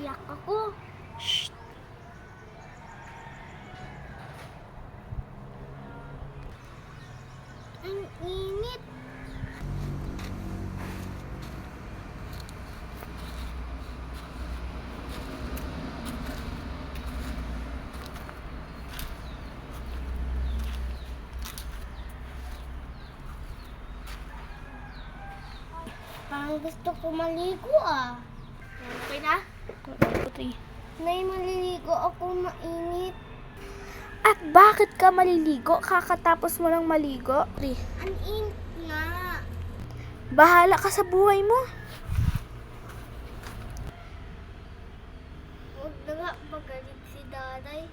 Naiiyak ako. Shh. Ang init. Parang gusto ko maligo ah. Okay na? Nay, maliligo ako, mainit. At bakit ka maliligo? Kakatapos mo lang maligo? Ang init nga. Bahala ka sa buhay mo. Huwag na nga magalit si Daday.